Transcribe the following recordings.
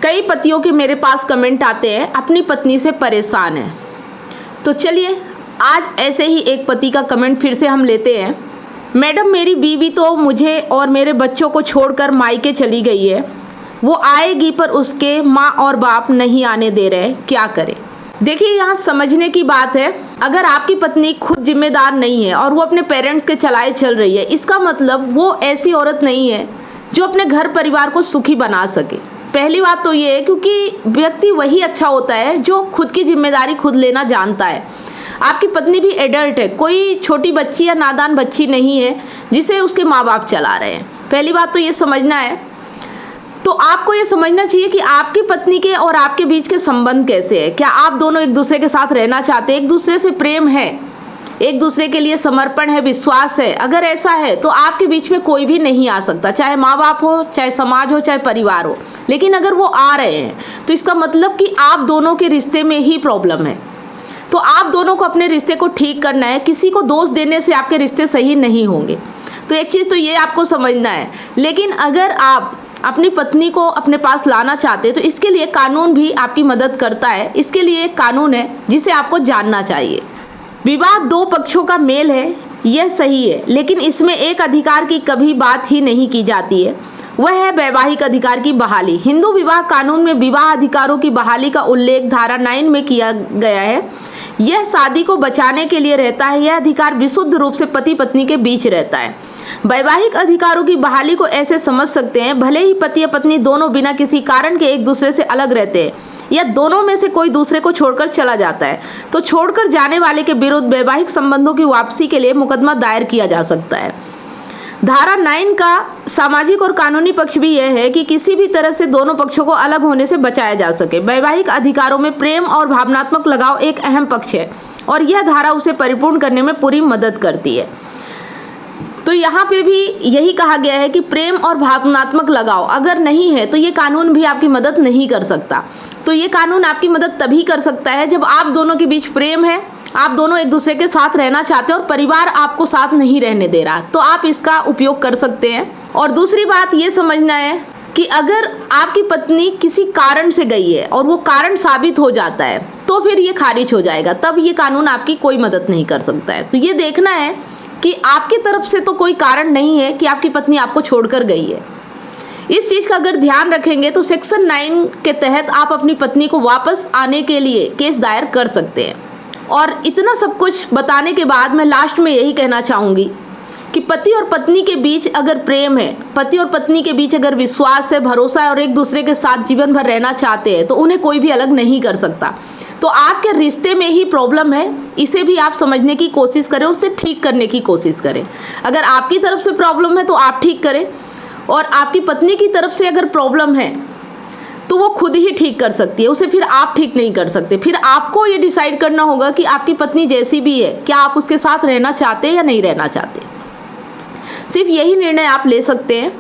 कई पतियों के मेरे पास कमेंट आते हैं अपनी पत्नी से परेशान है। तो चलिए आज ऐसे ही एक पति का कमेंट फिर से हम लेते हैं। मैडम, मेरी बीवी तो मुझे और मेरे बच्चों को छोड़कर मायके चली गई है। वो आएगी पर उसके माँ और बाप नहीं आने दे रहे, क्या करें? देखिए, यहाँ समझने की बात है, अगर आपकी पत्नी खुद जिम्मेदार नहीं है और वो अपने पेरेंट्स के चलाए चल रही है, इसका मतलब वो ऐसी औरत नहीं है जो अपने घर परिवार को सुखी बना सके। पहली बात तो ये है क्योंकि व्यक्ति वही अच्छा होता है जो खुद की जिम्मेदारी खुद लेना जानता है। आपकी पत्नी भी एडल्ट है, कोई छोटी बच्ची या नादान बच्ची नहीं है जिसे उसके माँ बाप चला रहे हैं। पहली बात तो ये समझना है। तो आपको ये समझना चाहिए कि आपकी पत्नी के और आपके बीच के संबंध कैसे है। क्या आप दोनों एक दूसरे के साथ रहना चाहते हैं, एक दूसरे से प्रेम है, एक दूसरे के लिए समर्पण है, विश्वास है? अगर ऐसा है तो आपके बीच में कोई भी नहीं आ सकता, चाहे माँ बाप हो, चाहे समाज हो, चाहे परिवार हो। लेकिन अगर वो आ रहे हैं तो इसका मतलब कि आप दोनों के रिश्ते में ही प्रॉब्लम है। तो आप दोनों को अपने रिश्ते को ठीक करना है। किसी को दोष देने से आपके रिश्ते सही नहीं होंगे। तो एक चीज़ तो ये आपको समझना है। लेकिन अगर आप अपनी पत्नी को अपने पास लाना चाहते हैं तो इसके लिए कानून भी आपकी मदद करता है। इसके लिए एक कानून है जिसे आपको जानना चाहिए। विवाह दो पक्षों का मेल है, यह सही है, लेकिन इसमें एक अधिकार की कभी बात ही नहीं की जाती है, वह है वैवाहिक अधिकार की बहाली। हिंदू विवाह कानून में विवाह अधिकारों की बहाली का उल्लेख धारा 9 में किया गया है। यह शादी को बचाने के लिए रहता है। यह अधिकार विशुद्ध रूप से पति पत्नी के बीच रहता है। वैवाहिक अधिकारों की बहाली को ऐसे समझ सकते हैं, भले ही पति या पत्नी दोनों बिना किसी कारण के एक दूसरे से अलग रहते हैं या दोनों में से कोई दूसरे को छोड़कर चला जाता है, तो छोड़कर जाने वाले के विरुद्ध वैवाहिक संबंधों की वापसी के लिए मुकदमा दायर किया जा सकता है। धारा 9 का सामाजिक और कानूनी पक्ष भी यह है कि किसी भी तरह से दोनों पक्षों को अलग होने से बचाया जा सके। वैवाहिक अधिकारों में प्रेम और भावनात्मक लगाव एक अहम पक्ष है और यह धारा उसे परिपूर्ण करने में पूरी मदद करती है। तो यहाँ पे भी यही कहा गया है कि प्रेम और भावनात्मक लगाव अगर नहीं है तो ये कानून भी आपकी मदद नहीं कर सकता। तो ये कानून आपकी मदद तभी कर सकता है जब आप दोनों के बीच प्रेम है, आप दोनों एक दूसरे के साथ रहना चाहते हैं और परिवार आपको साथ नहीं रहने दे रहा, तो आप इसका उपयोग कर सकते हैं। और दूसरी बात ये समझना है कि अगर आपकी पत्नी किसी कारण से गई है और वो कारण साबित हो जाता है तो फिर ये खारिज हो जाएगा, तब ये कानून आपकी कोई मदद नहीं कर सकता है। तो ये देखना है कि आपकी तरफ से तो कोई कारण नहीं है कि आपकी पत्नी आपको छोड़कर गई है। इस चीज़ का अगर ध्यान रखेंगे तो सेक्शन 9 के तहत आप अपनी पत्नी को वापस आने के लिए केस दायर कर सकते हैं। और इतना सब कुछ बताने के बाद मैं लास्ट में यही कहना चाहूँगी कि पति और पत्नी के बीच अगर प्रेम है, पति और पत्नी के बीच अगर विश्वास है, भरोसा है और एक दूसरे के साथ जीवन भर रहना चाहते हैं तो उन्हें कोई भी अलग नहीं कर सकता। तो आपके रिश्ते में ही प्रॉब्लम है, इसे भी आप समझने की कोशिश करें, उसे ठीक करने की कोशिश करें। अगर आपकी तरफ से प्रॉब्लम है तो आप ठीक करें और आपकी पत्नी की तरफ से अगर प्रॉब्लम है तो वो खुद ही ठीक कर सकती है, उसे फिर आप ठीक नहीं कर सकते। फिर आपको ये डिसाइड करना होगा कि आपकी पत्नी जैसी भी है, क्या आप उसके साथ रहना चाहते हैं या नहीं रहना चाहते। सिर्फ यही निर्णय आप ले सकते हैं।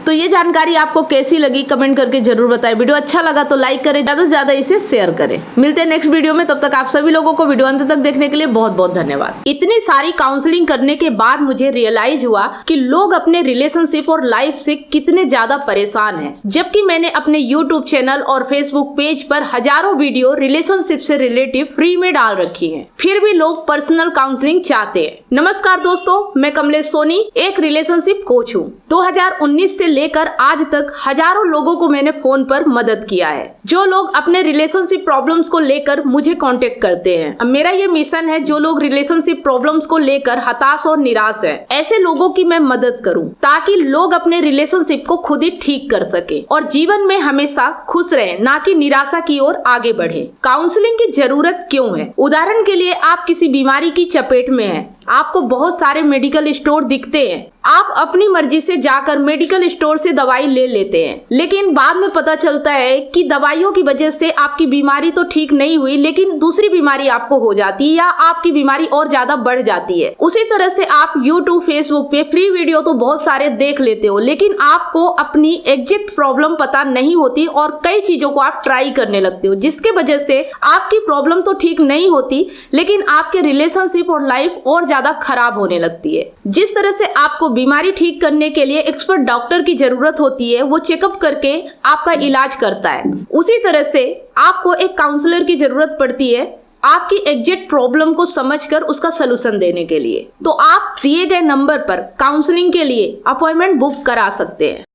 तो ये जानकारी आपको कैसी लगी कमेंट करके जरूर बताएं। वीडियो अच्छा लगा तो लाइक करें, ज़्यादा से ज़्यादा इसे शेयर करें। मिलते हैं नेक्स्ट वीडियो में, तब तक आप सभी लोगों को वीडियो अंत तक देखने के लिए बहुत बहुत धन्यवाद। इतनी सारी काउंसलिंग करने के बाद मुझे रियलाइज हुआ कि लोग अपने रिलेशनशिप और लाइफ से कितने ज्यादा परेशान हैं, जबकि मैंने अपने यूट्यूब चैनल और फेसबुक पेज पर हजारों वीडियो रिलेशनशिप से रिलेटिव फ्री में डाल रखी है, फिर भी लोग पर्सनल काउंसलिंग चाहते हैं। नमस्कार दोस्तों, मैं कमलेश सोनी एक रिलेशनशिप कोच हूँ। 2019 से लेकर आज तक हजारों लोगों को मैंने फोन पर मदद किया है, जो लोग अपने रिलेशनशिप प्रॉब्लम्स को लेकर मुझे कांटेक्ट करते हैं। अब मेरा ये मिशन है, जो लोग रिलेशनशिप प्रॉब्लम्स को लेकर हताश और निराश हैं, ऐसे लोगों की मैं मदद करूं, ताकि लोग अपने रिलेशनशिप को खुद ही ठीक कर सके और जीवन में हमेशा खुश रहे, ना कि निराशा की ओर आगे बढ़े। काउंसलिंग की जरूरत क्यों है? उदाहरण के लिए आप किसी बीमारी की चपेट में हैं, आपको बहुत सारे मेडिकल स्टोर दिखते हैं, आप अपनी मर्जी से जाकर मेडिकल स्टोर से दवाई ले लेते हैं, लेकिन बाद में पता चलता है कि दवाइयों की वजह से आपकी बीमारी तो ठीक नहीं हुई, लेकिन दूसरी बीमारी आपको हो जाती है या आपकी बीमारी और ज्यादा बढ़ जाती है। उसी तरह से आप YouTube, Facebook पे फ्री वीडियो तो बहुत सारे देख लेते हो, लेकिन आपको अपनी एग्जैक्ट प्रॉब्लम पता नहीं होती और कई चीजों को आप ट्राई करने लगते हो, जिसके वजह से आपकी प्रॉब्लम तो ठीक नहीं होती, लेकिन आपके रिलेशनशिप और लाइफ और ज्यादा खराब होने लगती है। जिस तरह से आपको बीमारी ठीक करने के लिए एक्सपर्ट डॉक्टर की जरूरत होती है, वो चेकअप करके आपका इलाज करता है। उसी तरह से आपको एक काउंसलर की जरूरत पड़ती है आपकी एग्जैक्ट प्रॉब्लम को समझकर उसका सलूशन देने के लिए। तो आप दिए गए नंबर पर काउंसलिंग के लिए अपॉइंटमेंट बुक करा सकते हैं।